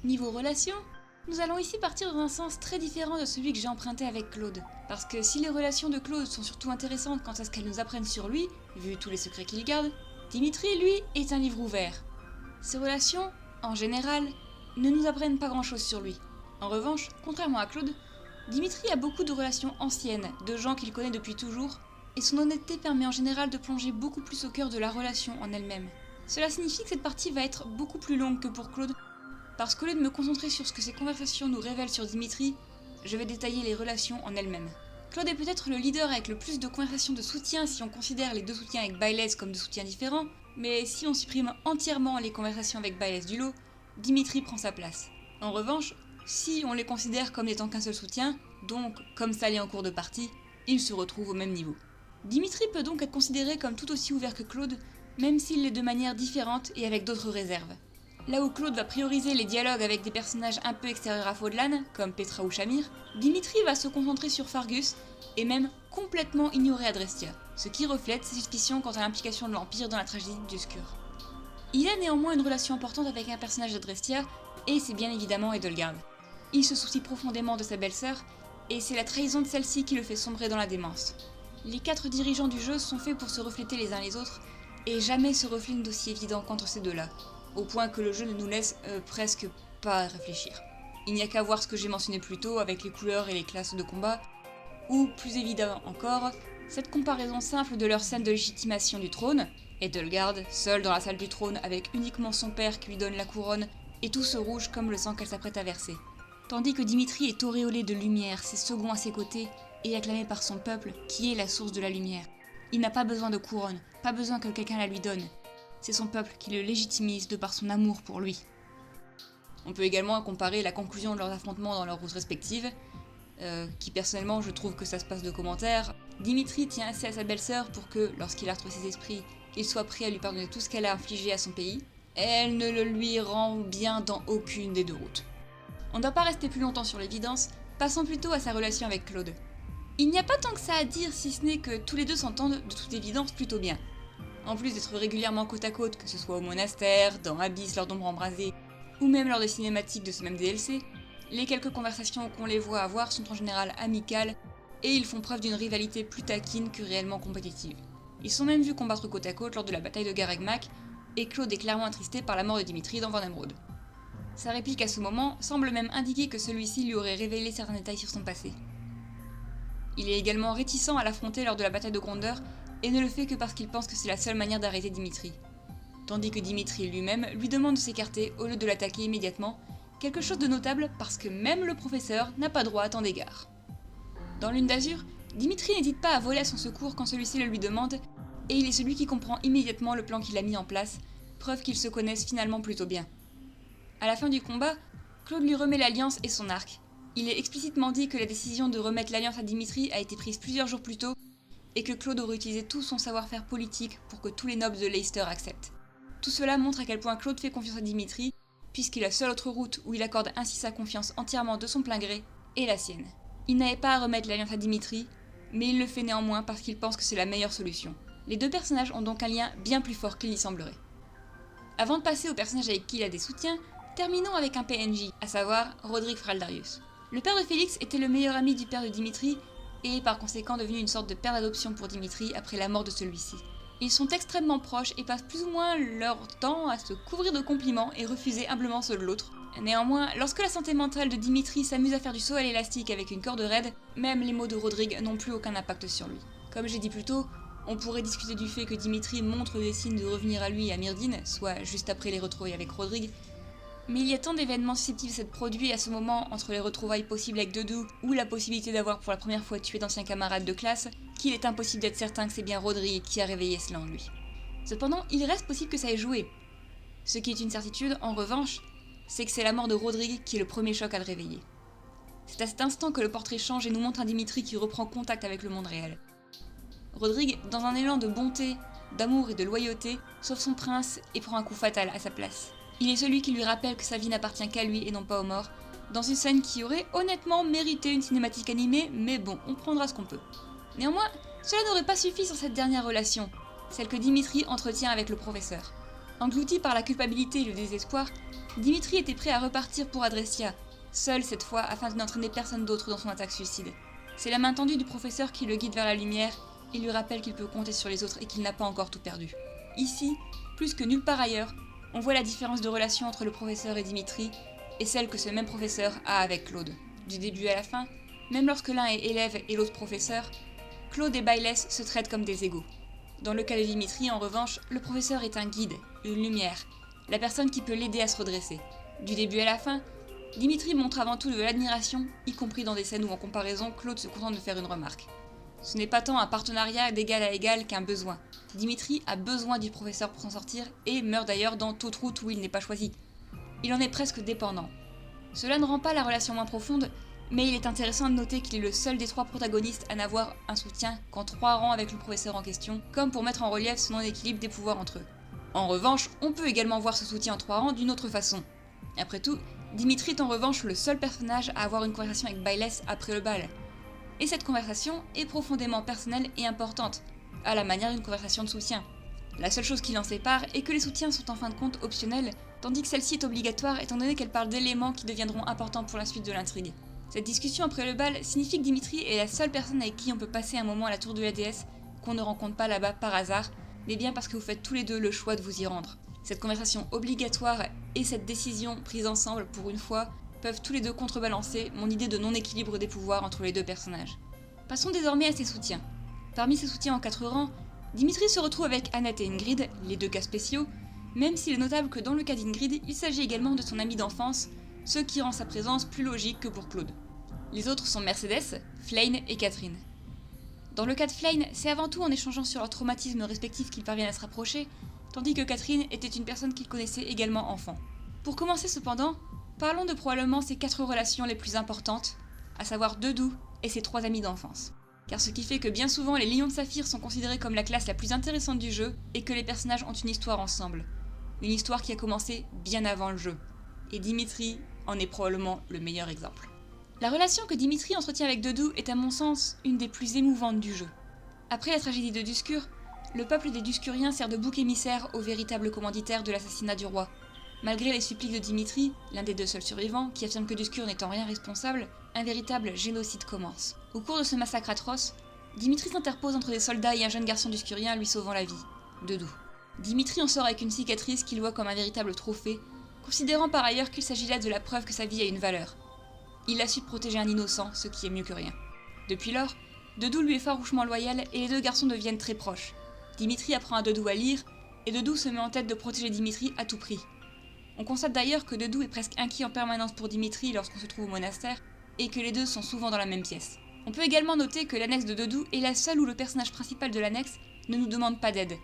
Niveau relation, nous allons ici partir dans un sens très différent de celui que j'ai emprunté avec Claude. Parce que si les relations de Claude sont surtout intéressantes quant à ce qu'elles nous apprennent sur lui, vu tous les secrets qu'il garde, Dimitri, lui, est un livre ouvert. Ses relations, en général, ne nous apprennent pas grand-chose sur lui. En revanche, contrairement à Claude, Dimitri a beaucoup de relations anciennes, de gens qu'il connaît depuis toujours, et son honnêteté permet en général de plonger beaucoup plus au cœur de la relation en elle-même. Cela signifie que cette partie va être beaucoup plus longue que pour Claude, parce qu'au lieu de me concentrer sur ce que ces conversations nous révèlent sur Dimitri, je vais détailler les relations en elles-mêmes. Claude est peut-être le leader avec le plus de conversations de soutien si on considère les deux soutiens avec Byleth comme de soutiens différents, mais si on supprime entièrement les conversations avec Byleth du lot, Dimitri prend sa place. En revanche, si on les considère comme n'étant qu'un seul soutien, donc comme s'allier en cours de partie, ils se retrouvent au même niveau. Dimitri peut donc être considéré comme tout aussi ouvert que Claude, même s'il l'est de manière différente et avec d'autres réserves. Là où Claude va prioriser les dialogues avec des personnages un peu extérieurs à Faudelan, comme Petra ou Shamir, Dimitri va se concentrer sur Fargus, et même complètement ignorer Adrestia, ce qui reflète ses suspicions quant à l'implication de l'Empire dans la tragédie d'Uskur. Il a néanmoins une relation importante avec un personnage d'Adrestia, et c'est bien évidemment Edelgard. Il se soucie profondément de sa belle-sœur, et c'est la trahison de celle-ci qui le fait sombrer dans la démence. Les 4 dirigeants du jeu sont faits pour se refléter les uns les autres, et jamais ce reflet n'est aussi évident qu'entre ces deux-là, au point que le jeu ne nous laisse presque pas réfléchir. Il n'y a qu'à voir ce que j'ai mentionné plus tôt avec les couleurs et les classes de combat, ou plus évident encore, cette comparaison simple de leur scène de légitimation du trône, Edelgard, seule dans la salle du trône avec uniquement son père qui lui donne la couronne, et tout ce rouge comme le sang qu'elle s'apprête à verser. Tandis que Dimitri est auréolé de lumière, ses seconds à ses côtés, et acclamé par son peuple, qui est la source de la lumière. Il n'a pas besoin de couronne, pas besoin que quelqu'un la lui donne. C'est son peuple qui le légitimise de par son amour pour lui. On peut également comparer la conclusion de leurs affrontements dans leurs routes respectives, qui personnellement je trouve que ça se passe de commentaires. Dimitri tient assez à sa belle-sœur pour que, lorsqu'il a retrouvé ses esprits, il soit prêt à lui pardonner tout ce qu'elle a infligé à son pays. Elle ne le lui rend bien dans aucune des deux routes. On ne doit pas rester plus longtemps sur l'évidence, passons plutôt à sa relation avec Claude. Il n'y a pas tant que ça à dire si ce n'est que tous les deux s'entendent de toute évidence plutôt bien. En plus d'être régulièrement côte à côte, que ce soit au monastère, dans Abyss lors d'Ombre Embrasée, ou même lors des cinématiques de ce même DLC, les quelques conversations qu'on les voit avoir sont en général amicales, et ils font preuve d'une rivalité plus taquine que réellement compétitive. Ils sont même vus combattre côte à côte lors de la bataille de Garregmak, et Claude est clairement attristé par la mort de Dimitri dans Van Emerald. Sa réplique à ce moment semble même indiquer que celui-ci lui aurait révélé certains détails sur son passé. Il est également réticent à l'affronter lors de la bataille de Gronder, et ne le fait que parce qu'il pense que c'est la seule manière d'arrêter Dimitri. Tandis que Dimitri lui-même lui demande de s'écarter au lieu de l'attaquer immédiatement, quelque chose de notable parce que même le professeur n'a pas droit à tant d'égards. Dans Lune d'Azur, Dimitri n'hésite pas à voler à son secours quand celui-ci le lui demande, et il est celui qui comprend immédiatement le plan qu'il a mis en place, preuve qu'ils se connaissent finalement plutôt bien. À la fin du combat, Claude lui remet l'alliance et son arc. Il est explicitement dit que la décision de remettre l'alliance à Dimitri a été prise plusieurs jours plus tôt, et que Claude aurait utilisé tout son savoir-faire politique pour que tous les nobles de Leicester acceptent. Tout cela montre à quel point Claude fait confiance à Dimitri, puisqu'il la seule autre route où il accorde ainsi sa confiance entièrement de son plein gré est la sienne. Il n'avait pas à remettre l'alliance à Dimitri, mais il le fait néanmoins parce qu'il pense que c'est la meilleure solution. Les deux personnages ont donc un lien bien plus fort qu'il n'y semblerait. Avant de passer au personnage avec qui il a des soutiens, terminons avec un PNJ, à savoir Roderick Fraldarius. Le père de Félix était le meilleur ami du père de Dimitri, et est par conséquent devenu une sorte de père d'adoption pour Dimitri après la mort de celui-ci. Ils sont extrêmement proches et passent plus ou moins leur temps à se couvrir de compliments et refuser humblement ceux de l'autre. Néanmoins, lorsque la santé mentale de Dimitri s'amuse à faire du saut à l'élastique avec une corde raide, même les mots de Rodrigue n'ont plus aucun impact sur lui. Comme j'ai dit plus tôt, on pourrait discuter du fait que Dimitri montre des signes de revenir à lui à Myrdine, soit juste après les retrouvailles avec Rodrigue, mais il y a tant d'événements susceptibles d'être produits à ce moment entre les retrouvailles possibles avec Dedou ou la possibilité d'avoir pour la première fois tué d'anciens camarades de classe qu'il est impossible d'être certain que c'est bien Rodrigue qui a réveillé cela en lui. Cependant, il reste possible que ça ait joué. Ce qui est une certitude, en revanche, c'est que c'est la mort de Rodrigue qui est le premier choc à le réveiller. C'est à cet instant que le portrait change et nous montre un Dimitri qui reprend contact avec le monde réel. Rodrigue, dans un élan de bonté, d'amour et de loyauté, sauve son prince et prend un coup fatal à sa place. Il est celui qui lui rappelle que sa vie n'appartient qu'à lui et non pas aux morts, dans une scène qui aurait honnêtement mérité une cinématique animée, mais bon, on prendra ce qu'on peut. Néanmoins, cela n'aurait pas suffi sur cette dernière relation, celle que Dimitri entretient avec le professeur. Englouti par la culpabilité et le désespoir, Dimitri était prêt à repartir pour Adressia, seul cette fois afin de n'entraîner personne d'autre dans son attaque suicide. C'est la main tendue du professeur qui le guide vers la lumière et lui rappelle qu'il peut compter sur les autres et qu'il n'a pas encore tout perdu. Ici, plus que nulle part ailleurs, on voit la différence de relation entre le professeur et Dimitri et celle que ce même professeur a avec Claude. Du début à la fin, même lorsque l'un est élève et l'autre professeur, Claude et Bayles se traitent comme des égaux. Dans le cas de Dimitri, en revanche, le professeur est un guide, une lumière, la personne qui peut l'aider à se redresser. Du début à la fin, Dimitri montre avant tout de l'admiration, y compris dans des scènes où en comparaison, Claude se contente de faire une remarque. Ce n'est pas tant un partenariat d'égal à égal qu'un besoin. Dimitri a besoin du professeur pour s'en sortir et meurt d'ailleurs dans toute route où il n'est pas choisi. Il en est presque dépendant. Cela ne rend pas la relation moins profonde, mais il est intéressant de noter qu'il est le seul des 3 protagonistes à n'avoir un soutien qu'en 3 rangs avec le professeur en question, comme pour mettre en relief ce non-équilibre des pouvoirs entre eux. En revanche, on peut également voir ce soutien en 3 rangs d'une autre façon. Après tout, Dimitri est en revanche le seul personnage à avoir une conversation avec Bayles après le bal. Et cette conversation est profondément personnelle et importante, à la manière d'une conversation de soutien. La seule chose qui l'en sépare est que les soutiens sont en fin de compte optionnels, tandis que celle-ci est obligatoire étant donné qu'elle parle d'éléments qui deviendront importants pour la suite de l'intrigue. Cette discussion après le bal signifie que Dimitri est la seule personne avec qui on peut passer un moment à la tour de la déesse qu'on ne rencontre pas là-bas par hasard, mais bien parce que vous faites tous les deux le choix de vous y rendre. Cette conversation obligatoire et cette décision prise ensemble pour une fois peuvent tous les deux contrebalancer mon idée de non-équilibre des pouvoirs entre les deux personnages. Passons désormais à ses soutiens. Parmi ses soutiens en 4 rangs, Dimitri se retrouve avec Annette et Ingrid, les 2 cas spéciaux, même s'il est notable que dans le cas d'Ingrid, il s'agit également de son amie d'enfance, ce qui rend sa présence plus logique que pour Claude. Les autres sont Mercedes, Flaine et Catherine. Dans le cas de Flaine, c'est avant tout en échangeant sur leurs traumatismes respectifs qu'ils parviennent à se rapprocher, tandis que Catherine était une personne qu'il connaissait également enfant. Pour commencer cependant, parlons de probablement ses 4 relations les plus importantes, à savoir Dedou et ses 3 amis d'enfance. Car ce qui fait que bien souvent les Lions de Saphir sont considérés comme la classe la plus intéressante du jeu et que les personnages ont une histoire ensemble. Une histoire qui a commencé bien avant le jeu. Et Dimitri en est probablement le meilleur exemple. La relation que Dimitri entretient avec Dedou est à mon sens une des plus émouvantes du jeu. Après la tragédie de Duscur, le peuple des Duscuriens sert de bouc émissaire au véritable commanditaire de l'assassinat du roi. Malgré les suppliques de Dimitri, l'un des 2 seuls survivants, qui affirme que Duscur n'est en rien responsable, un véritable génocide commence. Au cours de ce massacre atroce, Dimitri s'interpose entre des soldats et un jeune garçon duscurien lui sauvant la vie, Dedou. Dimitri en sort avec une cicatrice qu'il voit comme un véritable trophée, considérant par ailleurs qu'il s'agit là de la preuve que sa vie a une valeur. Il a su protéger un innocent, ce qui est mieux que rien. Depuis lors, Dedou lui est farouchement loyal et les 2 garçons deviennent très proches. Dimitri apprend à Dedou à lire, et Dedou se met en tête de protéger Dimitri à tout prix. On constate d'ailleurs que Dedou est presque inquiet en permanence pour Dimitri lorsqu'on se trouve au monastère, et que les 2 sont souvent dans la même pièce. On peut également noter que l'annexe de Dedou est la seule où le personnage principal de l'annexe ne nous demande pas d'aide.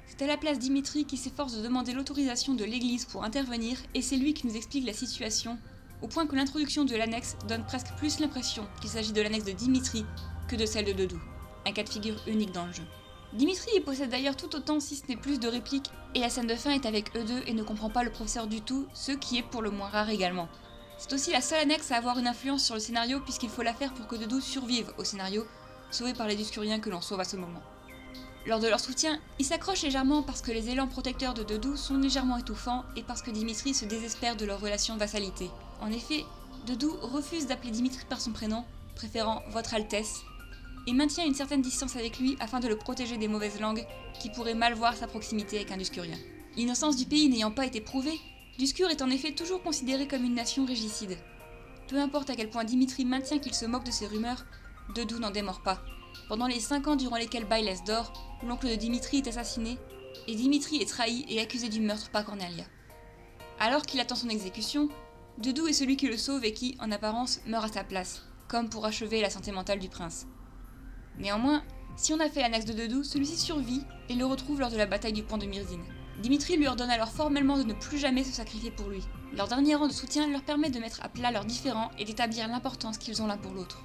C'est à la place Dimitri qui s'efforce de demander l'autorisation de l'église pour intervenir, et c'est lui qui nous explique la situation, au point que l'introduction de l'annexe donne presque plus l'impression qu'il s'agit de l'annexe de Dimitri que de celle de Dedou. Un cas de figure unique dans le jeu. Dimitri y possède d'ailleurs tout autant si ce n'est plus de répliques, et la scène de fin est avec eux 2 et ne comprend pas le professeur du tout, ce qui est pour le moins rare également. C'est aussi la seule annexe à avoir une influence sur le scénario puisqu'il faut la faire pour que Dedou survive au scénario, sauvé par les Duscuriens que l'on sauve à ce moment. Lors de leur soutien, ils s'accrochent légèrement parce que les élans protecteurs de Dedou sont légèrement étouffants et parce que Dimitri se désespère de leur relation de vassalité. En effet, Dedou refuse d'appeler Dimitri par son prénom, préférant Votre Altesse, et maintient une certaine distance avec lui afin de le protéger des mauvaises langues qui pourraient mal voir sa proximité avec un Duscurien. L'innocence du pays n'ayant pas été prouvée, Duscur est en effet toujours considéré comme une nation régicide. Peu importe à quel point Dimitri maintient qu'il se moque de ces rumeurs, Dedou n'en démord pas. Pendant les 5 ans durant lesquels Bayles dort, l'oncle de Dimitri est assassiné, et Dimitri est trahi et accusé du meurtre par Cornelia. Alors qu'il attend son exécution, Dedou est celui qui le sauve et qui, en apparence, meurt à sa place, comme pour achever la santé mentale du prince. Néanmoins, si on a fait l'annexe de Dedou, celui-ci survit et le retrouve lors de la bataille du pont de Myrzine. Dimitri lui ordonne alors formellement de ne plus jamais se sacrifier pour lui. Leur dernier rang de soutien leur permet de mettre à plat leurs différends et d'établir l'importance qu'ils ont l'un pour l'autre.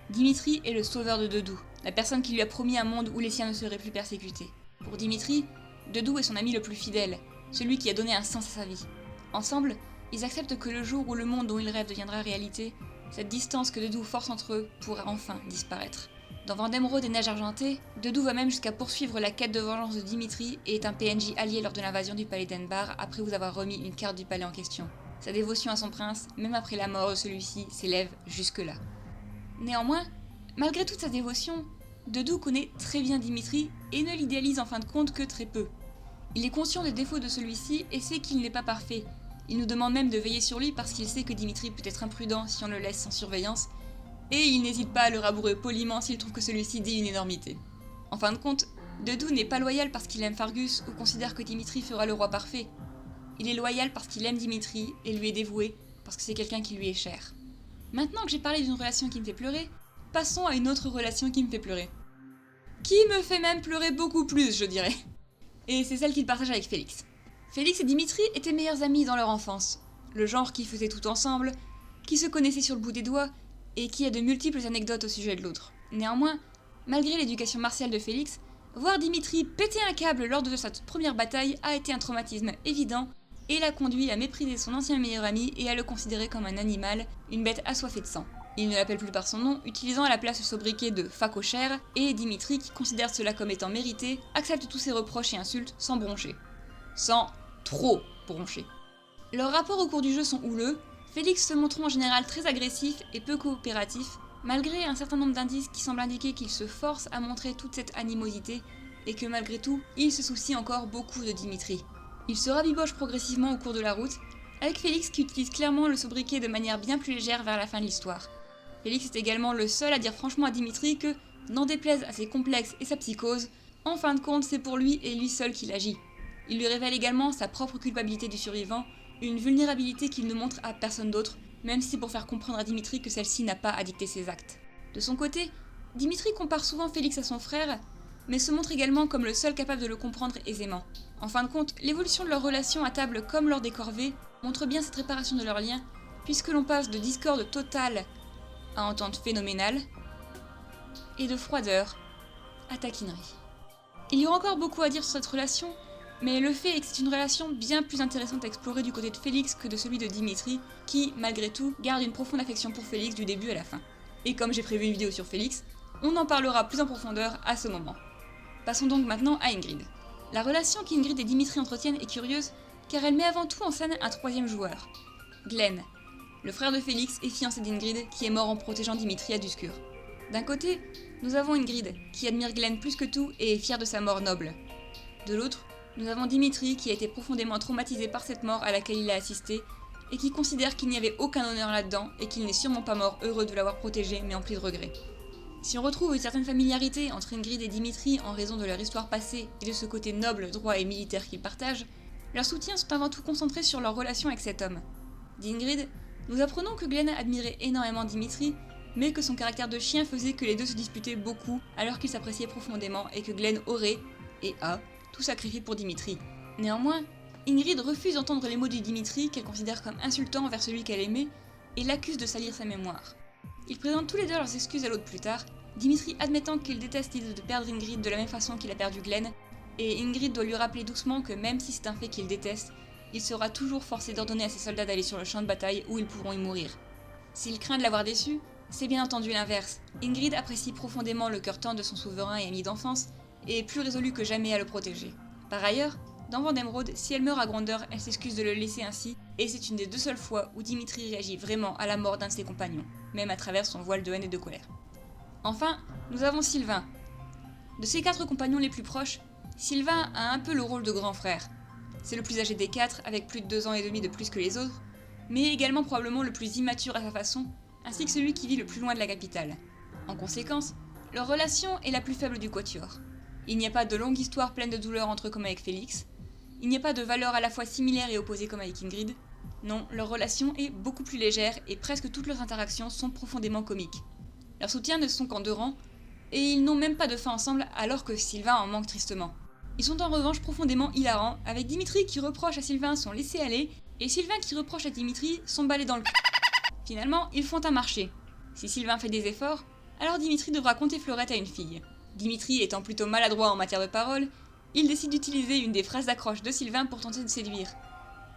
Dimitri est le sauveur de Dedou, la personne qui lui a promis un monde où les siens ne seraient plus persécutés. Pour Dimitri, Dedou est son ami le plus fidèle, celui qui a donné un sens à sa vie. Ensemble, ils acceptent que le jour où le monde dont ils rêvent deviendra réalité, cette distance que Dedou force entre eux pourra enfin disparaître. Dans Vendéme-Rôde et Neige Argentée, Dedou va même jusqu'à poursuivre la quête de vengeance de Dimitri et est un PNJ allié lors de l'invasion du palais d'Enbar après vous avoir remis une carte du palais en question. Sa dévotion à son prince, même après la mort de celui-ci, s'élève jusque-là. Néanmoins, malgré toute sa dévotion, Dedou connaît très bien Dimitri et ne l'idéalise en fin de compte que très peu. Il est conscient des défauts de celui-ci et sait qu'il n'est pas parfait. Il nous demande même de veiller sur lui parce qu'il sait que Dimitri peut être imprudent si on le laisse sans surveillance, et il n'hésite pas à le rabourer poliment s'il trouve que celui-ci dit une énormité. En fin de compte, Dedou n'est pas loyal parce qu'il aime Fargus ou considère que Dimitri fera le roi parfait. Il est loyal parce qu'il aime Dimitri et lui est dévoué parce que c'est quelqu'un qui lui est cher. Maintenant que j'ai parlé d'une relation qui me fait pleurer, passons à une autre relation qui me fait pleurer. Qui me fait même pleurer beaucoup plus, je dirais. Et c'est celle qu'il partage avec Félix. Félix et Dimitri étaient meilleurs amis dans leur enfance. Le genre qui faisait tout ensemble, qui se connaissait sur le bout des doigts, et qui a de multiples anecdotes au sujet de l'autre. Néanmoins, malgré l'éducation martiale de Félix, voir Dimitri péter un câble lors de sa première bataille a été un traumatisme évident, et l'a conduit à mépriser son ancien meilleur ami et à le considérer comme un animal, une bête assoiffée de sang. Il ne l'appelle plus par son nom, utilisant à la place le sobriquet de Facochère, et Dimitri, qui considère cela comme étant mérité, accepte tous ses reproches et insultes sans broncher. Sans trop broncher. Leurs rapports au cours du jeu sont houleux, Félix se montrant en général très agressif et peu coopératif, malgré un certain nombre d'indices qui semblent indiquer qu'il se force à montrer toute cette animosité, et que malgré tout, il se soucie encore beaucoup de Dimitri. Il se rabiboche progressivement au cours de la route, avec Félix qui utilise clairement le sobriquet de manière bien plus légère vers la fin de l'histoire. Félix est également le seul à dire franchement à Dimitri que, n'en déplaise à ses complexes et sa psychose, en fin de compte c'est pour lui et lui seul qu'il agit. Il lui révèle également sa propre culpabilité du survivant, une vulnérabilité qu'il ne montre à personne d'autre, même si pour faire comprendre à Dimitri que celle-ci n'a pas à dicter ses actes. De son côté, Dimitri compare souvent Félix à son frère, mais se montre également comme le seul capable de le comprendre aisément. En fin de compte, l'évolution de leur relation à table comme lors des corvées montre bien cette réparation de leur lien, puisque l'on passe de discorde totale à entente phénoménale, et de froideur à taquinerie. Il y aura encore beaucoup à dire sur cette relation, mais le fait est que c'est une relation bien plus intéressante à explorer du côté de Félix que de celui de Dimitri, qui, malgré tout, garde une profonde affection pour Félix du début à la fin. Et comme j'ai prévu une vidéo sur Félix, on en parlera plus en profondeur à ce moment. Passons donc maintenant à Ingrid. La relation qu'Ingrid et Dimitri entretiennent est curieuse, car elle met avant tout en scène un troisième joueur, Glenn, le frère de Félix et fiancé d'Ingrid, qui est mort en protégeant Dimitri à Duscur. D'un côté, nous avons Ingrid, qui admire Glenn plus que tout et est fière de sa mort noble. De l'autre, nous avons Dimitri, qui a été profondément traumatisé par cette mort à laquelle il a assisté, et qui considère qu'il n'y avait aucun honneur là-dedans, et qu'il n'est sûrement pas mort heureux de l'avoir protégé, mais empli de regrets. Si on retrouve une certaine familiarité entre Ingrid et Dimitri en raison de leur histoire passée et de ce côté noble, droit et militaire qu'ils partagent, leurs soutiens sont avant tout concentrés sur leur relation avec cet homme. D'Ingrid, nous apprenons que Glenn admirait énormément Dimitri, mais que son caractère de chien faisait que les deux se disputaient beaucoup alors qu'ils s'appréciaient profondément et que Glenn aurait, et a, tout sacrifié pour Dimitri. Néanmoins, Ingrid refuse d'entendre les mots de Dimitri qu'elle considère comme insultants envers celui qu'elle aimait et l'accuse de salir sa mémoire. Ils présentent tous les deux leurs excuses à l'autre plus tard, Dimitri admettant qu'il déteste l'idée de perdre Ingrid de la même façon qu'il a perdu Glenn, et Ingrid doit lui rappeler doucement que même si c'est un fait qu'il déteste, il sera toujours forcé d'ordonner à ses soldats d'aller sur le champ de bataille où ils pourront y mourir. S'il craint de l'avoir déçu, c'est bien entendu l'inverse. Ingrid apprécie profondément le cœur tendre de son souverain et ami d'enfance, et est plus résolue que jamais à le protéger. Par ailleurs, dans Vendéme-Rôde, si elle meurt à grandeur, elle s'excuse de le laisser ainsi, et c'est une des deux seules fois où Dimitri réagit vraiment à la mort d'un de ses compagnons, même à travers son voile de haine et de colère. Enfin, nous avons Sylvain. De ses 4 compagnons les plus proches, Sylvain a un peu le rôle de grand frère. C'est le plus âgé des 4, avec plus de 2 ans et demi de plus que les autres, mais également probablement le plus immature à sa façon, ainsi que celui qui vit le plus loin de la capitale. En conséquence, leur relation est la plus faible du quatuor. Il n'y a pas de longue histoire pleine de douleur entre eux comme avec Félix, il n'y a pas de valeurs à la fois similaires et opposées comme avec Ingrid. Non, leur relation est beaucoup plus légère et presque toutes leurs interactions sont profondément comiques. Leurs soutiens ne sont qu'en 2 rangs, et ils n'ont même pas de fin ensemble alors que Sylvain en manque tristement. Ils sont en revanche profondément hilarants, avec Dimitri qui reproche à Sylvain son laisser-aller, et Sylvain qui reproche à Dimitri son balai dans le cul. Finalement, ils font un marché. Si Sylvain fait des efforts, alors Dimitri devra conter Fleurette à une fille. Dimitri étant plutôt maladroit en matière de parole, il décide d'utiliser une des phrases d'accroche de Sylvain pour tenter de séduire.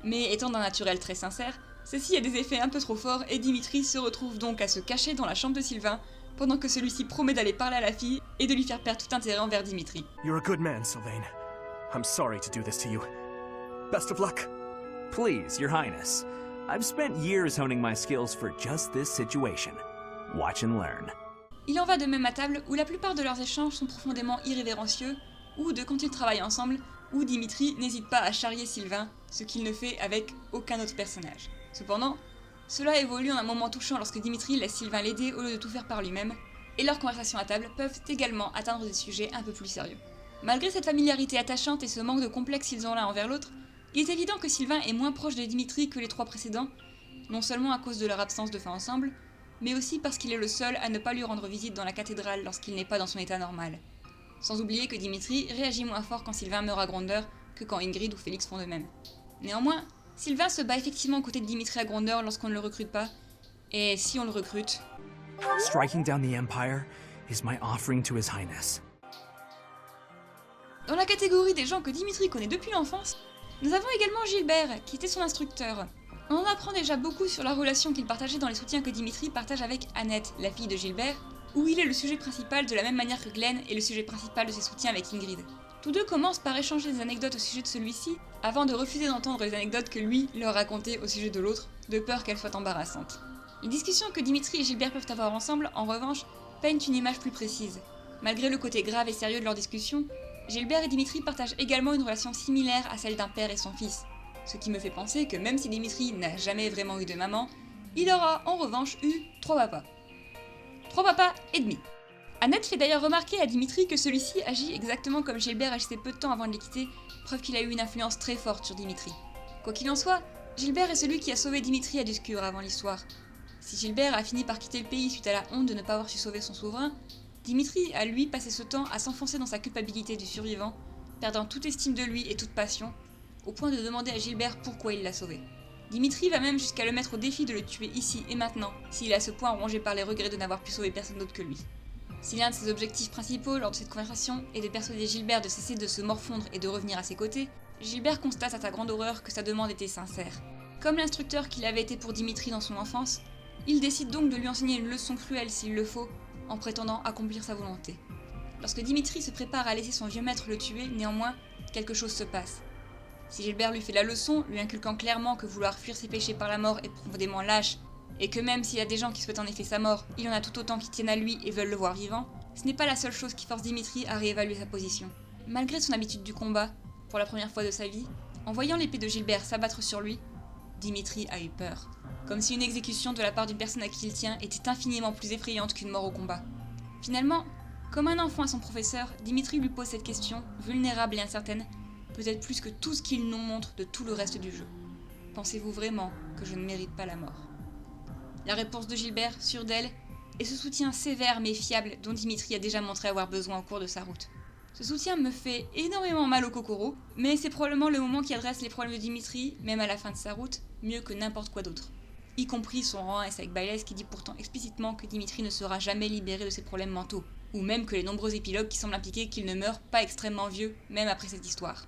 Mais étant d'un naturel très sincère, ceci a des effets un peu trop forts et Dimitri se retrouve donc à se cacher dans la chambre de Sylvain pendant que celui-ci promet d'aller parler à la fille et de lui faire perdre tout intérêt envers Dimitri. You're a good man, Sylvain. I'm sorry to do this to you. Best of luck. Please, Your Highness. I've spent years honing my skills for just this situation. Watch and learn. Il en va de même à table où la plupart de leurs échanges sont profondément irrévérencieux, ou de quand ils travaillent ensemble, où Dimitri n'hésite pas à charrier Sylvain, ce qu'il ne fait avec aucun autre personnage. Cependant, cela évolue en un moment touchant lorsque Dimitri laisse Sylvain l'aider au lieu de tout faire par lui-même, et leurs conversations à table peuvent également atteindre des sujets un peu plus sérieux. Malgré cette familiarité attachante et ce manque de complexe qu'ils ont l'un envers l'autre, il est évident que Sylvain est moins proche de Dimitri que les trois précédents, non seulement à cause de leur absence de fin ensemble, mais aussi parce qu'il est le seul à ne pas lui rendre visite dans la cathédrale lorsqu'il n'est pas dans son état normal. Sans oublier que Dimitri réagit moins fort quand Sylvain meurt à Grandeur que quand Ingrid ou Félix font de même. Néanmoins, Sylvain se bat effectivement aux côtés de Dimitri à Grandeur lorsqu'on ne le recrute pas, et si on le recrute... Striking down the Empire is my offering to His Highness. Dans la catégorie des gens que Dimitri connaît depuis l'enfance, nous avons également Gilbert, qui était son instructeur. On en apprend déjà beaucoup sur la relation qu'il partageait dans les soutiens que Dimitri partage avec Annette, la fille de Gilbert, où il est le sujet principal de la même manière que Glenn est le sujet principal de ses soutiens avec Ingrid. Tous deux commencent par échanger des anecdotes au sujet de celui-ci, avant de refuser d'entendre les anecdotes que lui leur racontait au sujet de l'autre, de peur qu'elles soient embarrassantes. Les discussions que Dimitri et Gilbert peuvent avoir ensemble, en revanche, peignent une image plus précise. Malgré le côté grave et sérieux de leur discussion, Gilbert et Dimitri partagent également une relation similaire à celle d'un père et son fils. Ce qui me fait penser que même si Dimitri n'a jamais vraiment eu de maman, il aura en revanche eu 3 papas. 3 papas et demi. Annette fait d'ailleurs remarquer à Dimitri que celui-ci agit exactement comme Gilbert agissait peu de temps avant de les quitter, preuve qu'il a eu une influence très forte sur Dimitri. Quoi qu'il en soit, Gilbert est celui qui a sauvé Dimitri à Duscur avant l'histoire. Si Gilbert a fini par quitter le pays suite à la honte de ne pas avoir su sauver son souverain, Dimitri a lui passé ce temps à s'enfoncer dans sa culpabilité du survivant, perdant toute estime de lui et toute passion, au point de demander à Gilbert pourquoi il l'a sauvé. Dimitri va même jusqu'à le mettre au défi de le tuer ici et maintenant, s'il est à ce point rongé par les regrets de n'avoir pu sauver personne d'autre que lui. Si l'un de ses objectifs principaux lors de cette conversation est de persuader Gilbert de cesser de se morfondre et de revenir à ses côtés, Gilbert constate à sa grande horreur que sa demande était sincère. Comme l'instructeur qu'il avait été pour Dimitri dans son enfance, il décide donc de lui enseigner une leçon cruelle s'il le faut, en prétendant accomplir sa volonté. Lorsque Dimitri se prépare à laisser son vieux maître le tuer, néanmoins, quelque chose se passe. Si Gilbert lui fait la leçon, lui inculquant clairement que vouloir fuir ses péchés par la mort est profondément lâche, et que même s'il y a des gens qui souhaitent en effet sa mort, il y en a tout autant qui tiennent à lui et veulent le voir vivant, ce n'est pas la seule chose qui force Dimitri à réévaluer sa position. Malgré son habitude du combat, pour la première fois de sa vie, en voyant l'épée de Gilbert s'abattre sur lui, Dimitri a eu peur. Comme si une exécution de la part d'une personne à qui il tient était infiniment plus effrayante qu'une mort au combat. Finalement, comme un enfant à son professeur, Dimitri lui pose cette question, vulnérable et incertaine, peut-être plus que tout ce qu'il nous montre de tout le reste du jeu. Pensez-vous vraiment que je ne mérite pas la mort ? La réponse de Gilbert, sûre d'elle, est ce soutien sévère mais fiable dont Dimitri a déjà montré avoir besoin au cours de sa route. Ce soutien me fait énormément mal au cocoro, mais c'est probablement le moment qui adresse les problèmes de Dimitri, même à la fin de sa route, mieux que n'importe quoi d'autre. Y compris son rang S avec Bayles qui dit pourtant explicitement que Dimitri ne sera jamais libéré de ses problèmes mentaux, ou même que les nombreux épilogues qui semblent impliquer qu'il ne meurt pas extrêmement vieux, même après cette histoire.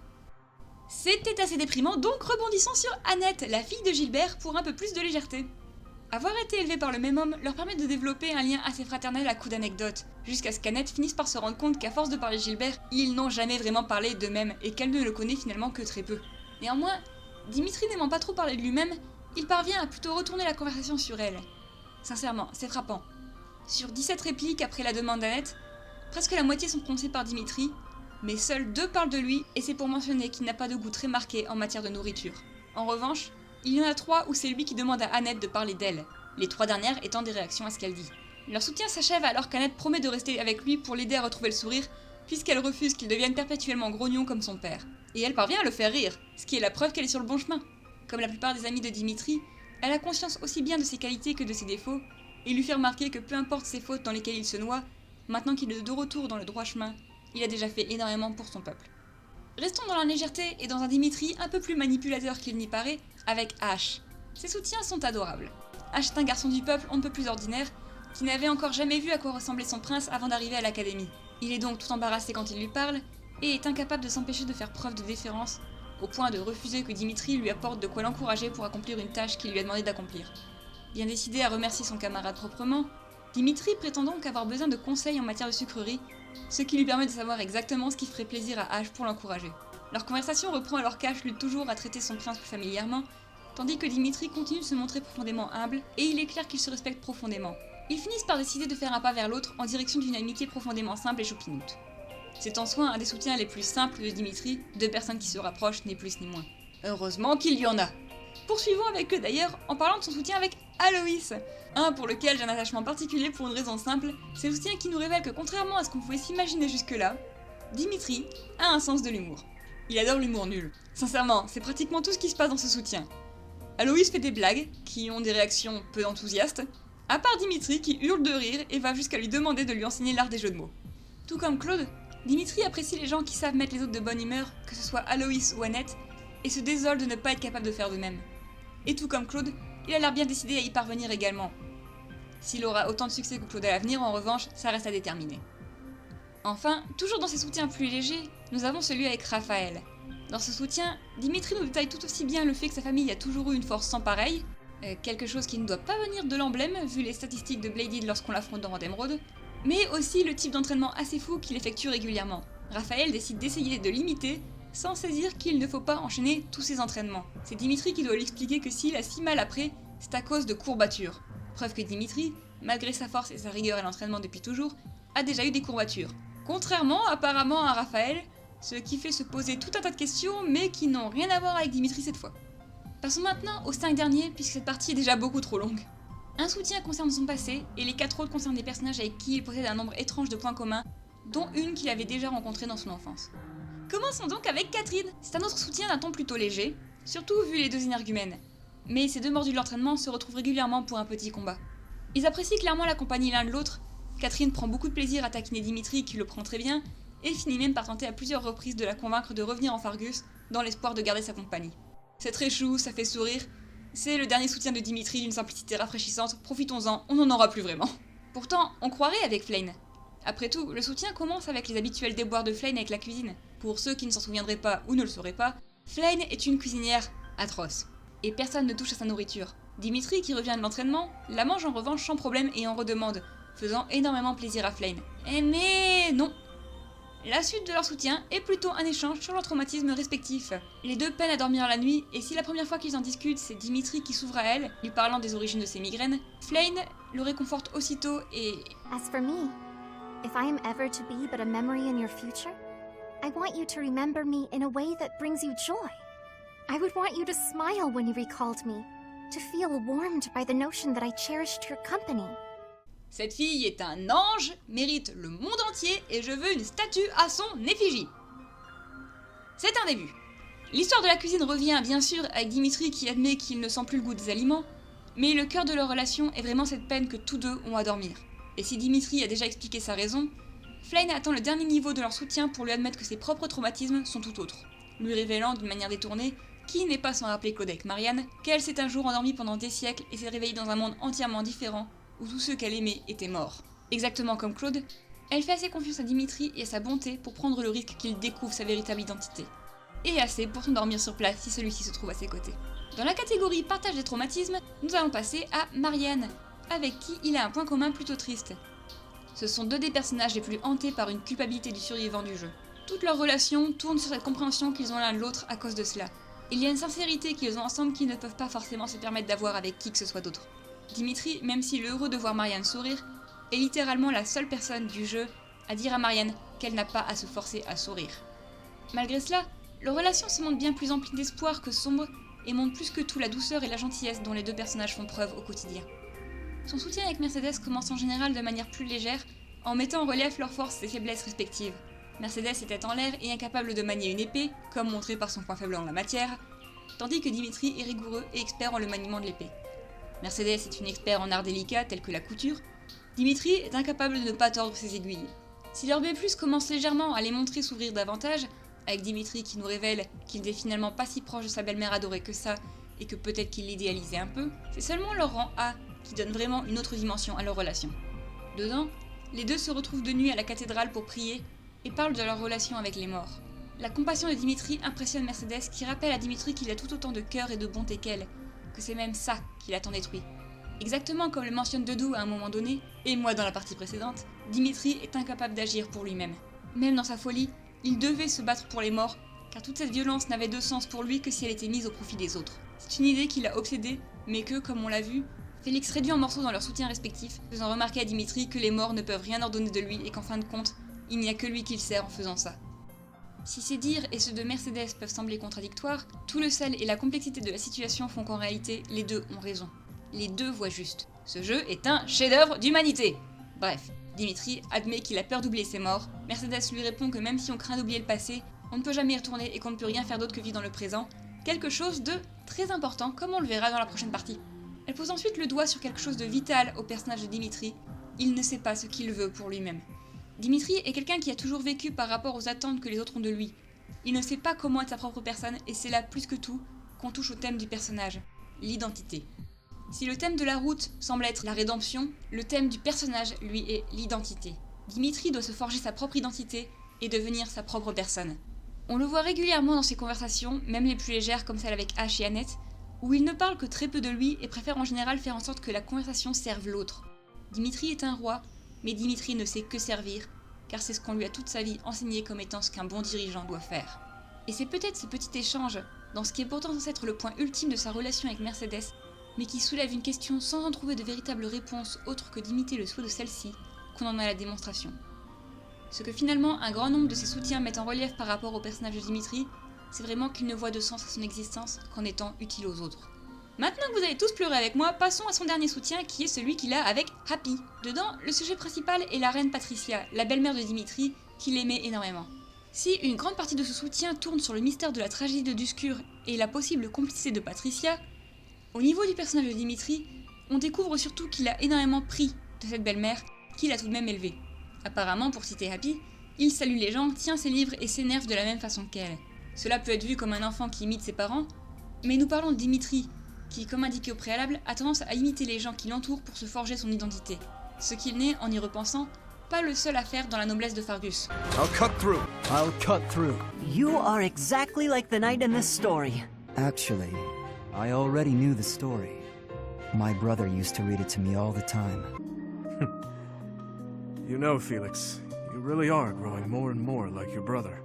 C'était assez déprimant, donc rebondissons sur Annette, la fille de Gilbert, pour un peu plus de légèreté. Avoir été élevés par le même homme leur permet de développer un lien assez fraternel à coups d'anecdotes, jusqu'à ce qu'Annette finisse par se rendre compte qu'à force de parler de Gilbert, ils n'ont jamais vraiment parlé d'eux-mêmes et qu'elle ne le connaît finalement que très peu. Néanmoins, Dimitri n'aimant pas trop parler de lui-même, il parvient à plutôt retourner la conversation sur elle. Sincèrement, c'est frappant. Sur 17 répliques après la demande d'Annette, presque la moitié sont prononcées par Dimitri, mais seuls 2 parlent de lui et c'est pour mentionner qu'il n'a pas de goût très marqué en matière de nourriture. En revanche, il y en a 3 où c'est lui qui demande à Annette de parler d'elle, les 3 dernières étant des réactions à ce qu'elle dit. Leur soutien s'achève alors qu'Annette promet de rester avec lui pour l'aider à retrouver le sourire, puisqu'elle refuse qu'il devienne perpétuellement grognon comme son père. Et elle parvient à le faire rire, ce qui est la preuve qu'elle est sur le bon chemin. Comme la plupart des amis de Dimitri, elle a conscience aussi bien de ses qualités que de ses défauts, et lui fait remarquer que peu importe ses fautes dans lesquelles il se noie, maintenant qu'il est de retour dans le droit chemin, il a déjà fait énormément pour son peuple. Restons dans la légèreté et dans un Dimitri un peu plus manipulateur qu'il n'y paraît, avec Ash. Ses soutiens sont adorables. Ash est un garçon du peuple on ne peut plus ordinaire, qui n'avait encore jamais vu à quoi ressemblait son prince avant d'arriver à l'académie. Il est donc tout embarrassé quand il lui parle, et est incapable de s'empêcher de faire preuve de déférence, au point de refuser que Dimitri lui apporte de quoi l'encourager pour accomplir une tâche qu'il lui a demandé d'accomplir. Bien décidé à remercier son camarade proprement, Dimitri prétend donc avoir besoin de conseils en matière de sucrerie, ce qui lui permet de savoir exactement ce qui ferait plaisir à Ash pour l'encourager. Leur conversation reprend alors qu'Ash lutte toujours à traiter son prince plus familièrement, tandis que Dimitri continue de se montrer profondément humble, et il est clair qu'ils se respectent profondément. Ils finissent par décider de faire un pas vers l'autre en direction d'une amitié profondément simple et choupinoute. C'est en soi un des soutiens les plus simples de Dimitri, deux personnes qui se rapprochent, ni plus ni moins. Heureusement qu'il y en a. Poursuivons avec eux d'ailleurs en parlant de son soutien avec Aloïs, un pour lequel j'ai un attachement particulier pour une raison simple, c'est le soutien qui nous révèle que contrairement à ce qu'on pouvait s'imaginer jusque-là, Dimitri a un sens de l'humour. Il adore l'humour nul. Sincèrement, c'est pratiquement tout ce qui se passe dans ce soutien. Aloïs fait des blagues, qui ont des réactions peu enthousiastes, à part Dimitri qui hurle de rire et va jusqu'à lui demander de lui enseigner l'art des jeux de mots. Tout comme Claude, Dimitri apprécie les gens qui savent mettre les autres de bonne humeur, que ce soit Aloïs ou Annette, et se désole de ne pas être capable de faire de même. Et tout comme Claude, il a l'air bien décidé à y parvenir également. S'il aura autant de succès que Claude à l'avenir, en revanche, ça reste à déterminer. Enfin, toujours dans ses soutiens plus légers, nous avons celui avec Raphaël. Dans ce soutien, Dimitri nous détaille tout aussi bien le fait que sa famille a toujours eu une force sans pareille, quelque chose qui ne doit pas venir de l'emblème vu les statistiques de Bladed lorsqu'on l'affronte dans Rodem Road, mais aussi le type d'entraînement assez fou qu'il effectue régulièrement. Raphaël décide d'essayer de l'imiter, sans saisir qu'il ne faut pas enchaîner tous ses entraînements. C'est Dimitri qui doit lui expliquer que s'il a si mal après, c'est à cause de courbatures. Preuve que Dimitri, malgré sa force et sa rigueur à l'entraînement depuis toujours, a déjà eu des courbatures. Contrairement apparemment à Raphaël, ce qui fait se poser tout un tas de questions, mais qui n'ont rien à voir avec Dimitri cette fois. Passons maintenant aux 5 derniers, puisque cette partie est déjà beaucoup trop longue. Un soutien concerne son passé, et les 4 autres concernent des personnages avec qui il possède un nombre étrange de points communs, dont une qu'il avait déjà rencontrée dans son enfance. Commençons donc avec Catherine. C'est un autre soutien d'un ton plutôt léger, surtout vu les deux énergumènes. Mais ces deux mordus de l'entraînement se retrouvent régulièrement pour un petit combat. Ils apprécient clairement la compagnie l'un de l'autre. Catherine prend beaucoup de plaisir à taquiner Dimitri qui le prend très bien, et finit même par tenter à plusieurs reprises de la convaincre de revenir en Fargus, dans l'espoir de garder sa compagnie. C'est très chou, ça fait sourire. C'est le dernier soutien de Dimitri d'une simplicité rafraîchissante, profitons-en, on n'en aura plus vraiment. Pourtant, on croirait avec Flayn. Après tout, le soutien commence avec les habituels déboires de Flayn avec la cuisine. Pour ceux qui ne s'en souviendraient pas ou ne le sauraient pas, Flayn est une cuisinière atroce. Et personne ne touche à sa nourriture. Dimitri, qui revient de l'entraînement, la mange en revanche sans problème et en redemande, faisant énormément plaisir à Flayn. Mais non. La suite de leur soutien est plutôt un échange sur leurs traumatismes respectifs. Les deux peinent à dormir la nuit, et si la première fois qu'ils en discutent, c'est Dimitri qui s'ouvre à elle, lui parlant des origines de ses migraines, Flayn le réconforte aussitôt et... As for me, if I am ever to be but a memory in your future, I want you to remember me in a way that brings you joy. I would want you to smile when you recalled me, to feel warmed by the notion that I cherished your company. Cette fille est un ange, mérite le monde entier et je veux une statue à son effigie. C'est un début. L'histoire de la cuisine revient bien sûr avec Dimitri qui admet qu'il ne sent plus le goût des aliments, mais le cœur de leur relation est vraiment cette peine que tous deux ont à dormir. Et si Dimitri a déjà expliqué sa raison, Flayn attend le dernier niveau de leur soutien pour lui admettre que ses propres traumatismes sont tout autres, lui révélant d'une manière détournée, qui n'est pas sans rappeler Claude avec Marianne, qu'elle s'est un jour endormie pendant des siècles et s'est réveillée dans un monde entièrement différent, où tous ceux qu'elle aimait étaient morts. Exactement comme Claude, elle fait assez confiance à Dimitri et à sa bonté pour prendre le risque qu'il découvre sa véritable identité. Et assez pour s'endormir sur place si celui-ci se trouve à ses côtés. Dans la catégorie partage des traumatismes, nous allons passer à Marianne, avec qui il a un point commun plutôt triste. Ce sont deux des personnages les plus hantés par une culpabilité du survivant du jeu. Toute leur relation tourne sur cette compréhension qu'ils ont l'un de l'autre à cause de cela. Il y a une sincérité qu'ils ont ensemble qu'ils ne peuvent pas forcément se permettre d'avoir avec qui que ce soit d'autre. Dimitri, même s'il est heureux de voir Marianne sourire, est littéralement la seule personne du jeu à dire à Marianne qu'elle n'a pas à se forcer à sourire. Malgré cela, leur relation se montre bien plus emplie d'espoir que sombre et montre plus que tout la douceur et la gentillesse dont les deux personnages font preuve au quotidien. Son soutien avec Mercedes commence en général de manière plus légère, en mettant en relief leurs forces et faiblesses respectives. Mercedes était en l'air et incapable de manier une épée, comme montré par son point faible en la matière, tandis que Dimitri est rigoureux et expert en le maniement de l'épée. Mercedes est une experte en arts délicats tels que la couture, Dimitri est incapable de ne pas tordre ses aiguilles. Si leur B+, commence légèrement à les montrer s'ouvrir davantage, avec Dimitri qui nous révèle qu'il n'est finalement pas si proche de sa belle-mère adorée que ça, et que peut-être qu'il l'idéalisait un peu, c'est seulement leur rang A qui donne vraiment une autre dimension à leur relation. Dedans, les deux se retrouvent de nuit à la cathédrale pour prier, et parlent de leur relation avec les morts. La compassion de Dimitri impressionne Mercedes qui rappelle à Dimitri qu'il a tout autant de cœur et de bonté qu'elle, que c'est même ça qui l'a tant détruit. Exactement comme le mentionne Dedou à un moment donné, et moi dans la partie précédente, Dimitri est incapable d'agir pour lui-même. Même dans sa folie, il devait se battre pour les morts, car toute cette violence n'avait de sens pour lui que si elle était mise au profit des autres. C'est une idée qui l'a obsédé, mais que, comme on l'a vu, Félix réduit en morceaux dans leurs soutiens respectifs, faisant remarquer à Dimitri que les morts ne peuvent rien ordonner de lui et qu'en fin de compte, il n'y a que lui qu'il sert en faisant ça. Si ces dires et ceux de Mercedes peuvent sembler contradictoires, tout le sel et la complexité de la situation font qu'en réalité, les deux ont raison. Les deux voient juste. Ce jeu est un chef-d'œuvre d'humanité. Bref, Dimitri admet qu'il a peur d'oublier ses morts, Mercedes lui répond que même si on craint d'oublier le passé, on ne peut jamais y retourner et qu'on ne peut rien faire d'autre que vivre dans le présent, quelque chose de très important comme on le verra dans la prochaine partie. Elle pose ensuite le doigt sur quelque chose de vital au personnage de Dimitri, il ne sait pas ce qu'il veut pour lui-même. Dimitri est quelqu'un qui a toujours vécu par rapport aux attentes que les autres ont de lui. Il ne sait pas comment être sa propre personne et c'est là plus que tout qu'on touche au thème du personnage, l'identité. Si le thème de la route semble être la rédemption, le thème du personnage, lui, est l'identité. Dimitri doit se forger sa propre identité et devenir sa propre personne. On le voit régulièrement dans ses conversations, même les plus légères comme celle avec Ash et Annette, où il ne parle que très peu de lui et préfère en général faire en sorte que la conversation serve l'autre. Dimitri est un roi, mais Dimitri ne sait que servir, car c'est ce qu'on lui a toute sa vie enseigné comme étant ce qu'un bon dirigeant doit faire. Et c'est peut-être ce petit échange, dans ce qui est pourtant censé être le point ultime de sa relation avec Mercedes, mais qui soulève une question sans en trouver de véritable réponse autre que d'imiter le souhait de celle-ci, qu'on en a la démonstration. Ce que finalement un grand nombre de ses soutiens mettent en relief par rapport au personnage de Dimitri, c'est vraiment qu'il ne voit de sens à son existence qu'en étant utile aux autres. Maintenant que vous avez tous pleuré avec moi, passons à son dernier soutien qui est celui qu'il a avec Happy. Dedans, le sujet principal est la reine Patricia, la belle-mère de Dimitri, qu'il aimait énormément. Si une grande partie de ce soutien tourne sur le mystère de la tragédie de Duscur et la possible complicité de Patricia, au niveau du personnage de Dimitri, on découvre surtout qu'il a énormément pris de cette belle-mère qu'il a tout de même élevée. Apparemment, pour citer Happy, il salue les gens, tient ses livres et s'énerve de la même façon qu'elle. Cela peut être vu comme un enfant qui imite ses parents, mais nous parlons de Dimitri, qui, comme indiqué au préalable, a tendance à imiter les gens qui l'entourent pour se forger son identité. Ce qu'il n'est, en y repensant, pas le seul à faire dans la noblesse de Fargus. I'll cut through. I'll cut through. You are exactly like the knight in this story. Actually, I already knew the story. My brother used to read it to me all the time. You know, Felix, you really are growing more and more like your brother.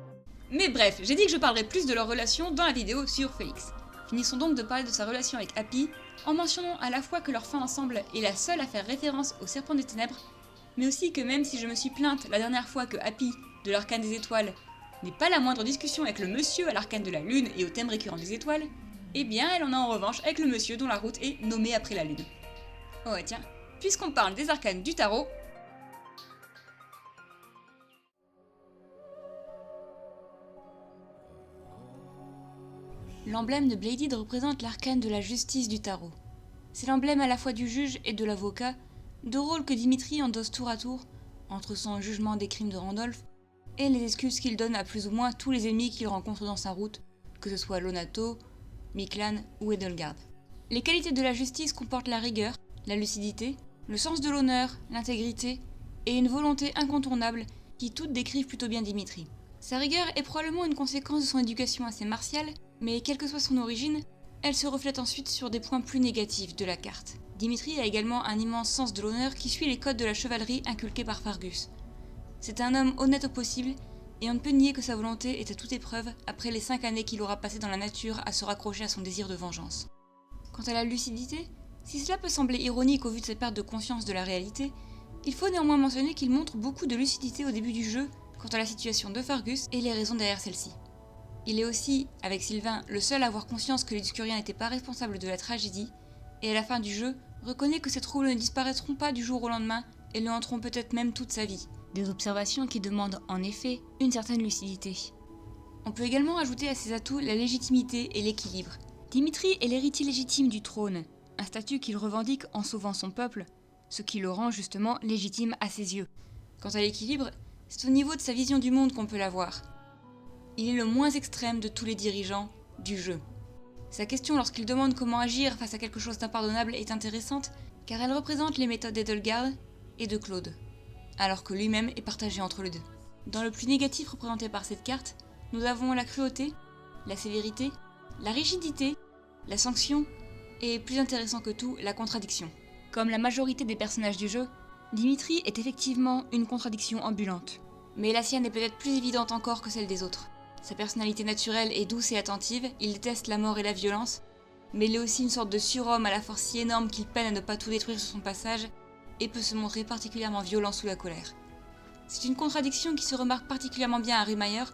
Mais bref, j'ai dit que je parlerai plus de leur relation dans la vidéo sur Félix. Finissons donc de parler de sa relation avec Happy, en mentionnant à la fois que leur fin ensemble est la seule à faire référence au Serpent des Ténèbres, mais aussi que même si je me suis plainte la dernière fois que Happy, de l'Arcane des Étoiles, n'est pas la moindre discussion avec le monsieur à l'Arcane de la Lune et au thème récurrent des étoiles, eh bien elle en a en revanche avec le monsieur dont la route est nommée après la Lune. Oh et tiens, puisqu'on parle des arcanes du tarot, l'emblème de Bladed représente l'arcane de la justice du tarot. C'est l'emblème à la fois du juge et de l'avocat, deux rôles que Dimitri endosse tour à tour, entre son jugement des crimes de Randolph et les excuses qu'il donne à plus ou moins tous les ennemis qu'il rencontre dans sa route, que ce soit Lonato, Miklan ou Edelgard. Les qualités de la justice comportent la rigueur, la lucidité, le sens de l'honneur, l'intégrité et une volonté incontournable qui toutes décrivent plutôt bien Dimitri. Sa rigueur est probablement une conséquence de son éducation assez martiale, mais quelle que soit son origine, elle se reflète ensuite sur des points plus négatifs de la carte. Dimitri a également un immense sens de l'honneur qui suit les codes de la chevalerie inculqués par Fargus. C'est un homme honnête au possible, et on ne peut nier que sa volonté est à toute épreuve après les 5 années qu'il aura passées dans la nature à se raccrocher à son désir de vengeance. Quant à la lucidité, si cela peut sembler ironique au vu de sa perte de conscience de la réalité, il faut néanmoins mentionner qu'il montre beaucoup de lucidité au début du jeu quant à la situation de Fargus et les raisons derrière celle-ci. Il est aussi, avec Sylvain, le seul à avoir conscience que les Duscuriens n'étaient pas responsables de la tragédie, et à la fin du jeu, reconnaît que ces troubles ne disparaîtront pas du jour au lendemain et le hanteront peut-être même toute sa vie. Des observations qui demandent en effet une certaine lucidité. On peut également ajouter à ses atouts la légitimité et l'équilibre. Dimitri est l'héritier légitime du trône, un statut qu'il revendique en sauvant son peuple, ce qui le rend justement légitime à ses yeux. Quant à l'équilibre, c'est au niveau de sa vision du monde qu'on peut l'avoir. Il est le moins extrême de tous les dirigeants du jeu. Sa question lorsqu'il demande comment agir face à quelque chose d'impardonnable est intéressante car elle représente les méthodes d'Edelgard et de Claude, alors que lui-même est partagé entre les deux. Dans le plus négatif représenté par cette carte, nous avons la cruauté, la sévérité, la rigidité, la sanction et, plus intéressant que tout, la contradiction. Comme la majorité des personnages du jeu, Dimitri est effectivement une contradiction ambulante. Mais la sienne est peut-être plus évidente encore que celle des autres. Sa personnalité naturelle est douce et attentive, il déteste la mort et la violence, mais il est aussi une sorte de surhomme à la force si énorme qu'il peine à ne pas tout détruire sur son passage, et peut se montrer particulièrement violent sous la colère. C'est une contradiction qui se remarque particulièrement bien à Remayer,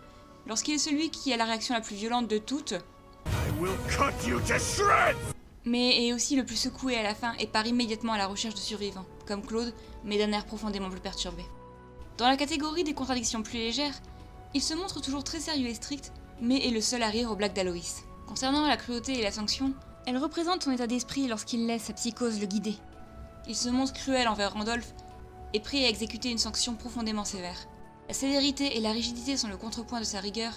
lorsqu'il est celui qui a la réaction la plus violente de toutes, I will cut you to shreds! mais est aussi le plus secoué à la fin et part immédiatement à la recherche de survivants, comme Claude, mais d'un air profondément plus perturbé. Dans la catégorie des contradictions plus légères, il se montre toujours très sérieux et strict, mais est le seul à rire aux blagues d'Aloïs. Concernant la cruauté et la sanction, elle représente son état d'esprit lorsqu'il laisse sa psychose le guider. Il se montre cruel envers Randolph et prêt à exécuter une sanction profondément sévère. La sévérité et la rigidité sont le contrepoint de sa rigueur,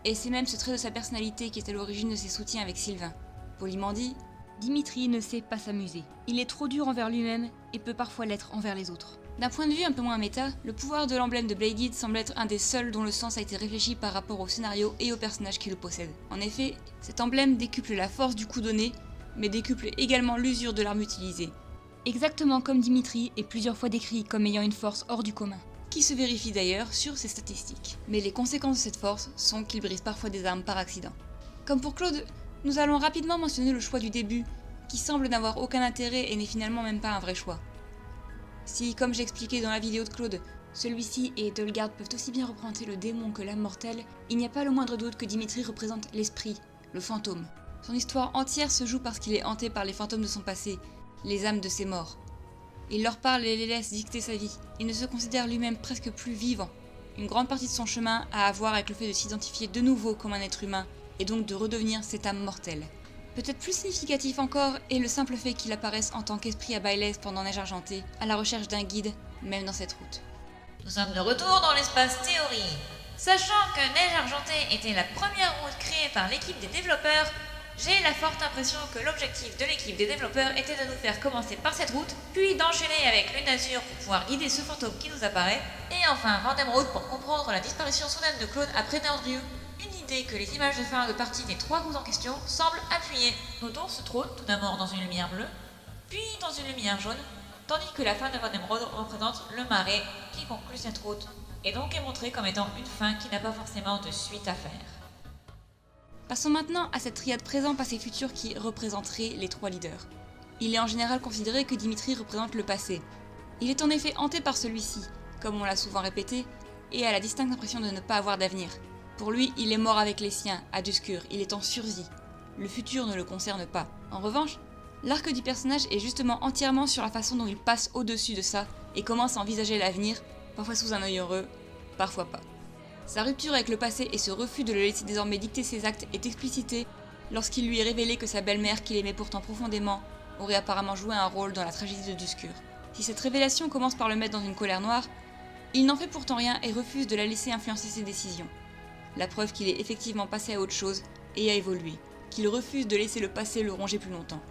et c'est même ce trait de sa personnalité qui est à l'origine de ses soutiens avec Sylvain. Poliment dit, Dimitri ne sait pas s'amuser. Il est trop dur envers lui-même et peut parfois l'être envers les autres. D'un point de vue un peu moins méta, le pouvoir de l'emblème de Bladed semble être un des seuls dont le sens a été réfléchi par rapport au scénario et au personnage qui le possède. En effet, cet emblème décuple la force du coup donné, mais décuple également l'usure de l'arme utilisée. Exactement comme Dimitri est plusieurs fois décrit comme ayant une force hors du commun, qui se vérifie d'ailleurs sur ses statistiques. Mais les conséquences de cette force sont qu'il brise parfois des armes par accident. Comme pour Claude, nous allons rapidement mentionner le choix du début, qui semble n'avoir aucun intérêt et n'est finalement même pas un vrai choix. Si, comme j'ai expliqué dans la vidéo de Claude, celui-ci et Edelgard peuvent aussi bien représenter le démon que l'âme mortelle, il n'y a pas le moindre doute que Dimitri représente l'esprit, le fantôme. Son histoire entière se joue parce qu'il est hanté par les fantômes de son passé, les âmes de ses morts. Il leur parle et les laisse dicter sa vie. Il ne se considère lui-même presque plus vivant. Une grande partie de son chemin a à voir avec le fait de s'identifier de nouveau comme un être humain, et donc de redevenir cette âme mortelle. Peut-être plus significatif encore est le simple fait qu'il apparaisse en tant qu'esprit à Byleth pendant Neige Argentée, à la recherche d'un guide, même dans cette route. Nous sommes de retour dans l'espace théorie. Sachant que Neige Argentée était la première route créée par l'équipe des développeurs, j'ai la forte impression que l'objectif de l'équipe des développeurs était de nous faire commencer par cette route, puis d'enchaîner avec Lune Azur pour pouvoir guider ce fantôme qui nous apparaît, et enfin Random Road pour comprendre la disparition soudaine de Claude après Nordview. Une idée que les images de fin de partie des 3 routes en question semblent appuyer. Notons ce trône tout d'abord dans une lumière bleue, puis dans une lumière jaune, tandis que la fin de Random Road représente le marais qui conclut cette route, et donc est montré comme étant une fin qui n'a pas forcément de suite à faire. Passons maintenant à cette triade présent, passé, futur qui représenterait les 3 leaders. Il est en général considéré que Dimitri représente le passé. Il est en effet hanté par celui-ci, comme on l'a souvent répété, et a la distincte impression de ne pas avoir d'avenir. Pour lui, il est mort avec les siens, à Duscur, il est en survie. Le futur ne le concerne pas. En revanche, l'arc du personnage est justement entièrement sur la façon dont il passe au-dessus de ça et commence à envisager l'avenir, parfois sous un œil heureux, parfois pas. Sa rupture avec le passé et ce refus de le laisser désormais dicter ses actes est explicité lorsqu'il lui est révélé que sa belle-mère, qu'il aimait pourtant profondément, aurait apparemment joué un rôle dans la tragédie de Duscur. Si cette révélation commence par le mettre dans une colère noire, il n'en fait pourtant rien et refuse de la laisser influencer ses décisions. La preuve qu'il est effectivement passé à autre chose et a évolué, qu'il refuse de laisser le passé le ronger plus longtemps.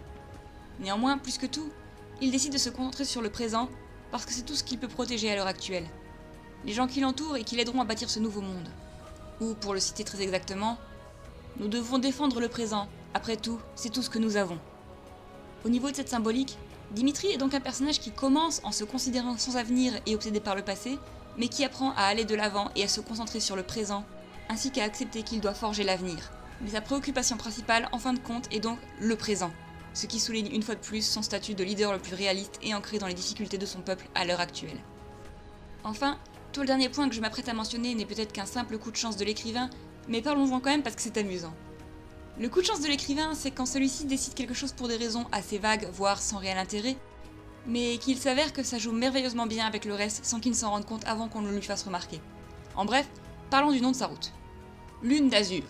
Néanmoins, plus que tout, il décide de se concentrer sur le présent parce que c'est tout ce qu'il peut protéger à l'heure actuelle. Les gens qui l'entourent et qui l'aideront à bâtir ce nouveau monde. Ou, pour le citer très exactement, nous devons défendre le présent, après tout, c'est tout ce que nous avons. Au niveau de cette symbolique, Dimitri est donc un personnage qui commence en se considérant sans avenir et obsédé par le passé, mais qui apprend à aller de l'avant et à se concentrer sur le présent, ainsi qu'à accepter qu'il doit forger l'avenir. Mais sa préoccupation principale, en fin de compte, est donc le présent, ce qui souligne une fois de plus son statut de leader le plus réaliste et ancré dans les difficultés de son peuple à l'heure actuelle. Enfin, tout le dernier point que je m'apprête à mentionner n'est peut-être qu'un simple coup de chance de l'écrivain, mais parlons-en quand même parce que c'est amusant. Le coup de chance de l'écrivain, c'est quand celui-ci décide quelque chose pour des raisons assez vagues, voire sans réel intérêt, mais qu'il s'avère que ça joue merveilleusement bien avec le reste sans qu'il ne s'en rende compte avant qu'on ne le lui fasse remarquer. En bref, parlons du nom de sa route. Lune d'Azur.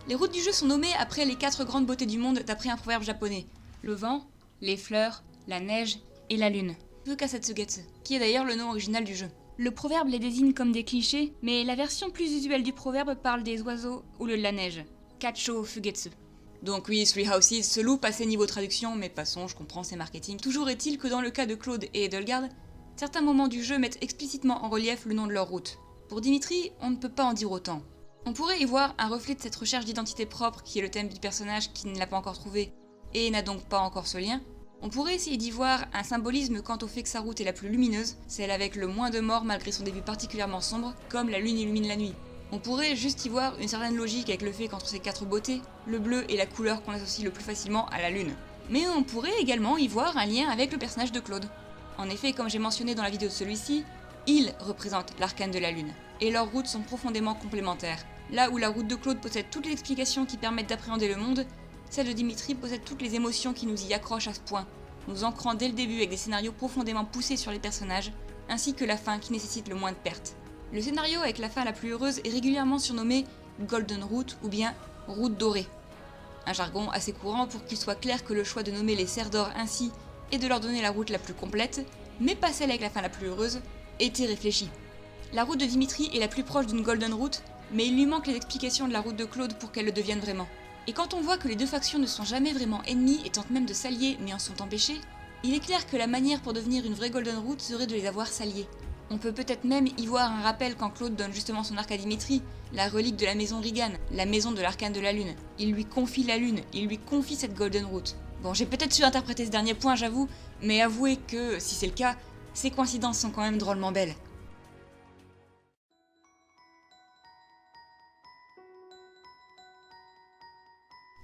Les routes du jeu sont nommées après les 4 grandes beautés du monde d'après un proverbe japonais. Le vent, les fleurs, la neige et la lune. Fukasetsugetsu, qui est d'ailleurs le nom original du jeu. Le proverbe les désigne comme des clichés, mais la version plus usuelle du proverbe parle des oiseaux ou de la neige. Kacho Fugetsu. Donc oui, Three Houses se loupe assez niveau traduction, mais passons, je comprends, c'est marketing. Toujours est-il que dans le cas de Claude et Edelgard, certains moments du jeu mettent explicitement en relief le nom de leur route. Pour Dimitri, on ne peut pas en dire autant. On pourrait y voir un reflet de cette recherche d'identité propre qui est le thème du personnage qui ne l'a pas encore trouvé et n'a donc pas encore ce lien, On pourrait essayer d'y voir un symbolisme quant au fait que sa route est la plus lumineuse, celle avec le moins de morts malgré son début particulièrement sombre, comme la lune illumine la nuit. On pourrait juste y voir une certaine logique avec le fait qu'entre ces 4 beautés, le bleu est la couleur qu'on associe le plus facilement à la lune. Mais on pourrait également y voir un lien avec le personnage de Claude. En effet, comme j'ai mentionné dans la vidéo de celui-ci, il représente l'arcane de la lune, et leurs routes sont profondément complémentaires. Là où la route de Claude possède toutes les explications qui permettent d'appréhender le monde, celle de Dimitri possède toutes les émotions qui nous y accrochent à ce point, nous ancrant dès le début avec des scénarios profondément poussés sur les personnages, ainsi que la fin qui nécessite le moins de pertes. Le scénario avec la fin la plus heureuse est régulièrement surnommé Golden Route ou bien Route dorée. Un jargon assez courant pour qu'il soit clair que le choix de nommer les cerfs d'or ainsi et de leur donner la route la plus complète, mais pas celle avec la fin la plus heureuse, était réfléchi. La route de Dimitri est la plus proche d'une Golden Route, mais il lui manque les explications de la route de Claude pour qu'elle le devienne vraiment. Et quand on voit que les deux factions ne sont jamais vraiment ennemies et tentent même de s'allier mais en sont empêchées, il est clair que la manière pour devenir une vraie Golden Route serait de les avoir s'allier. On peut peut-être même y voir un rappel quand Claude donne justement son arc à Dimitri, la relique de la maison Regan, la maison de l'arcane de la lune. Il lui confie la lune, il lui confie cette Golden Route. Bon, j'ai peut-être surinterprété ce dernier point, j'avoue, mais avouez que, si c'est le cas, ces coïncidences sont quand même drôlement belles.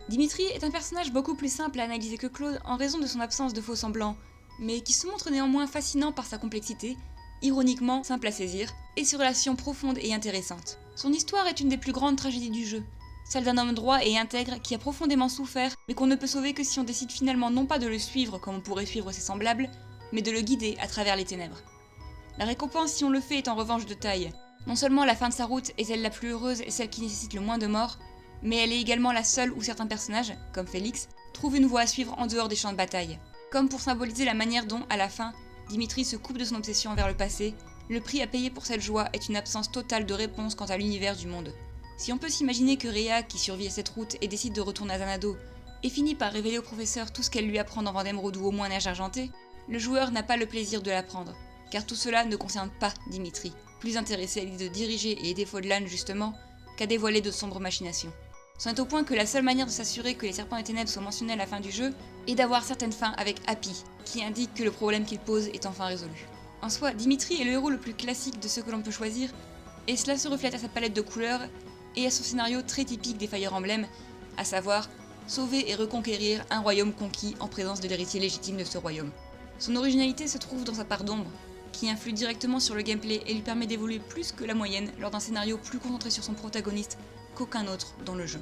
Dimitri est un personnage beaucoup plus simple à analyser que Claude en raison de son absence de faux semblants, mais qui se montre néanmoins fascinant par sa complexité, ironiquement simple à saisir, et ses relations profondes et intéressantes. Son histoire est une des plus grandes tragédies du jeu, celle d'un homme droit et intègre qui a profondément souffert, mais qu'on ne peut sauver que si on décide finalement non pas de le suivre comme on pourrait suivre ses semblables, mais de le guider à travers les ténèbres. La récompense si on le fait est en revanche de taille. Non seulement la fin de sa route est celle la plus heureuse et celle qui nécessite le moins de morts, mais elle est également la seule où certains personnages, comme Félix, trouvent une voie à suivre en dehors des champs de bataille. Comme pour symboliser la manière dont, à la fin, Dimitri se coupe de son obsession envers le passé, le prix à payer pour cette joie est une absence totale de réponse quant à l'univers du monde. Si on peut s'imaginer que Rhea, qui survit à cette route et décide de retourner à Xanadu, et finit par révéler au professeur tout ce qu'elle lui apprend dans Vendémeraude ou au moins Neige Argentée, le joueur n'a pas le plaisir de l'apprendre, car tout cela ne concerne pas Dimitri, plus intéressé à l'idée de diriger et aider Fodlan justement, qu'à dévoiler de sombres machinations. C'en est au point que la seule manière de s'assurer que les serpents des ténèbres soient mentionnés à la fin du jeu est d'avoir certaines fins avec Happy, qui indique que le problème qu'il pose est enfin résolu. En soi, Dimitri est le héros le plus classique de ceux que l'on peut choisir, et cela se reflète à sa palette de couleurs et à son scénario très typique des Fire Emblem, à savoir sauver et reconquérir un royaume conquis en présence de l'héritier légitime de ce royaume. Son originalité se trouve dans sa part d'ombre, qui influe directement sur le gameplay et lui permet d'évoluer plus que la moyenne lors d'un scénario plus concentré sur son protagoniste qu'aucun autre dans le jeu.